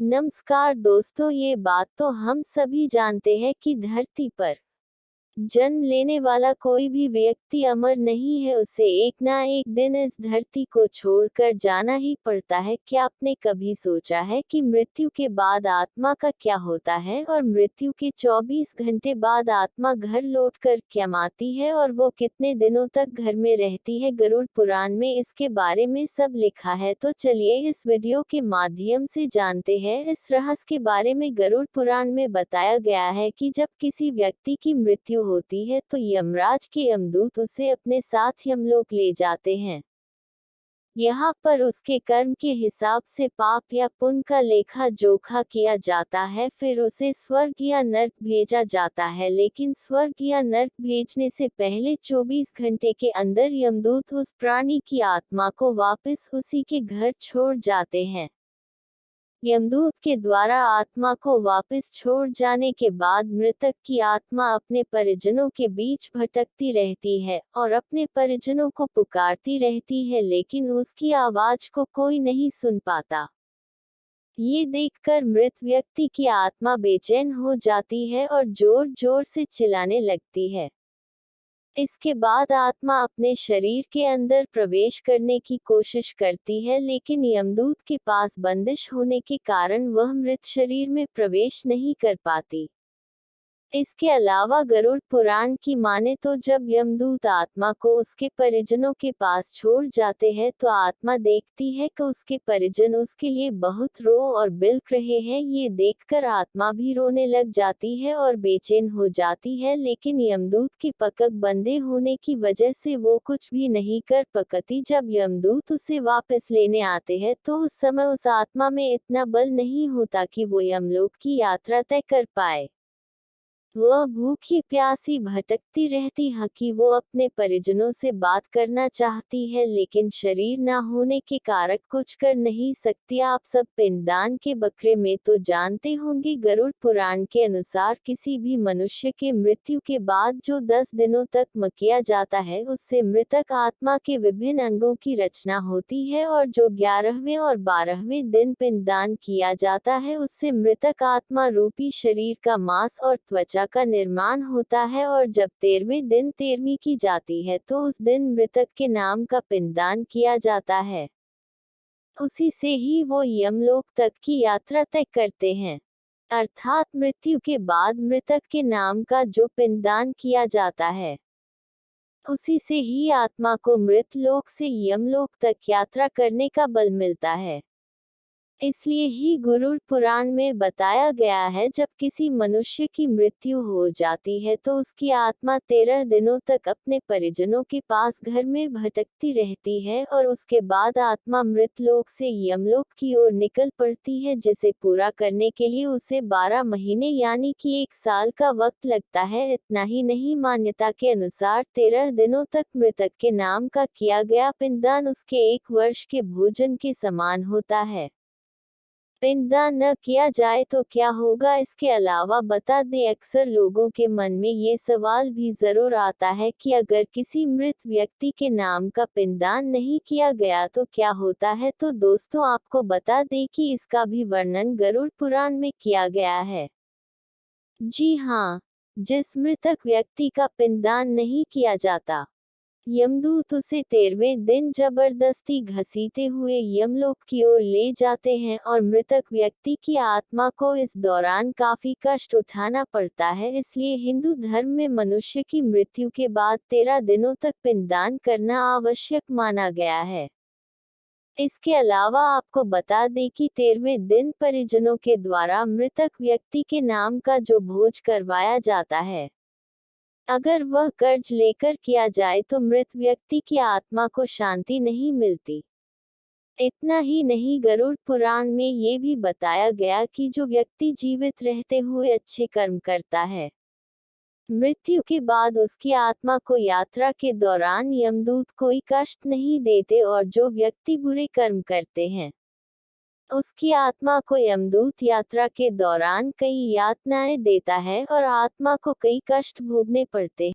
नमस्कार दोस्तों, ये बात तो हम सभी जानते हैं कि धरती पर जन्म लेने वाला कोई भी व्यक्ति अमर नहीं है, उसे एक ना एक दिन इस धरती को छोड़कर जाना ही पड़ता है। क्या आपने कभी सोचा है कि मृत्यु के बाद आत्मा का क्या होता है और मृत्यु के 24 घंटे बाद आत्मा घर लौटकर क्या आती है और वो कितने दिनों तक घर में रहती है? गरुड़ पुराण में इसके बारे में सब लिखा है, तो चलिए इस वीडियो के माध्यम से जानते हैं इस रहस्य के बारे में। गरुड़ पुराण में बताया गया है कि जब किसी व्यक्ति की मृत्यु होती है तो यमराज के यमदूत उसे अपने साथ यमलोक ले जाते हैं। यहाँ पर उसके कर्म के हिसाब से पाप या पुण्य का लेखा जोखा किया जाता है, फिर उसे स्वर्ग या नर्क भेजा जाता है। लेकिन स्वर्ग या नर्क भेजने से पहले 24 घंटे के अंदर यमदूत उस प्राणी की आत्मा को वापस उसी के घर छोड़ जाते हैं। यमदूत के द्वारा आत्मा को वापस छोड़ जाने के बाद मृतक की आत्मा अपने परिजनों के बीच भटकती रहती है और अपने परिजनों को पुकारती रहती है, लेकिन उसकी आवाज को कोई नहीं सुन पाता। ये देखकर मृत व्यक्ति की आत्मा बेचैन हो जाती है और जोर जोर से चिल्लाने लगती है। इसके बाद आत्मा अपने शरीर के अंदर प्रवेश करने की कोशिश करती है, लेकिन यमदूत के पास बंदिश होने के कारण वह मृत शरीर में प्रवेश नहीं कर पाती। इसके अलावा गरुड़ पुराण की माने तो जब यमदूत आत्मा को उसके परिजनों के पास छोड़ जाते हैं तो आत्मा देखती है कि उसके परिजन उसके लिए बहुत रो और बिलख रहे हैं। ये देखकर आत्मा भी रोने लग जाती है और बेचैन हो जाती है, लेकिन यमदूत के पकड़ बंधे होने की वजह से वो कुछ भी नहीं कर सकती। जब यमदूत उसे वापस लेने आते हैं तो उस समय उस आत्मा में इतना बल नहीं होता कि वो यमलोक की यात्रा तय कर पाए। वह भूखी प्यासी भटकती रहती है कि वो अपने परिजनों से बात करना चाहती है, लेकिन शरीर ना होने के कारण कुछ कर नहीं सकती। आप सब पिंडदान के बकरे में तो जानते होंगे। गरुड़ पुराण के अनुसार किसी भी मनुष्य के मृत्यु के बाद जो 10 दिनों तक किया जाता है उससे मृतक आत्मा के विभिन्न अंगों की रचना होती है, और जो 11वें और 12वें दिन पिंडदान किया जाता है उससे मृतक आत्मा रूपी शरीर का मांस और त्वचा का निर्माण होता है। और जब 13वें दिन 13वीं की जाती है तो उस दिन मृतक के नाम का पिंडदान किया जाता है। उसी से ही वो यमलोक तक की यात्रा तय करते हैं। अर्थात मृत्यु के बाद मृतक के नाम का जो पिंडदान किया जाता है उसी से ही आत्मा को मृत लोक से यमलोक तक यात्रा करने का बल मिलता है। इसलिए ही गरुड़ पुराण में बताया गया है, जब किसी मनुष्य की मृत्यु हो जाती है तो उसकी आत्मा 13 दिनों तक अपने परिजनों के पास घर में भटकती रहती है और उसके बाद आत्मा मृत लोक से यमलोक की ओर निकल पड़ती है, जिसे पूरा करने के लिए उसे 12 महीने यानी कि 1 साल का वक्त लगता है। इतना ही नहीं, मान्यता के अनुसार 13 दिनों तक मृतक के नाम का किया गया पिंडदान उसके 1 वर्ष के भोजन के समान होता है। पिंडदान न किया जाए तो क्या होगा, इसके अलावा बता दें, अक्सर लोगों के मन में ये सवाल भी जरूर आता है कि अगर किसी मृत व्यक्ति के नाम का पिंडदान नहीं किया गया तो क्या होता है। तो दोस्तों, आपको बता दें कि इसका भी वर्णन गरुड़ पुराण में किया गया है। जी हाँ, जिस मृतक व्यक्ति का पिंडदान नहीं किया जाता, यमदूत उसे 13वें दिन जबरदस्ती घसीटे हुए यमलोक की ओर ले जाते हैं और मृतक व्यक्ति की आत्मा को इस दौरान काफी कष्ट उठाना पड़ता है। इसलिए हिंदू धर्म में मनुष्य की मृत्यु के बाद 13 दिनों तक पिंडदान करना आवश्यक माना गया है। इसके अलावा आपको बता दें कि 13वें दिन परिजनों के द्वारा मृतक व्यक्ति के नाम का जो भोज करवाया जाता है, अगर वह कर्ज लेकर किया जाए तो मृत व्यक्ति की आत्मा को शांति नहीं मिलती। इतना ही नहीं, गरुड़ पुराण में ये भी बताया गया कि जो व्यक्ति जीवित रहते हुए अच्छे कर्म करता है, मृत्यु के बाद उसकी आत्मा को यात्रा के दौरान यमदूत कोई कष्ट नहीं देते, और जो व्यक्ति बुरे कर्म करते हैं उसकी आत्मा को यमदूत यात्रा के दौरान कई यातनाएं देता है और आत्मा को कई कष्ट भोगने पड़ते हैं।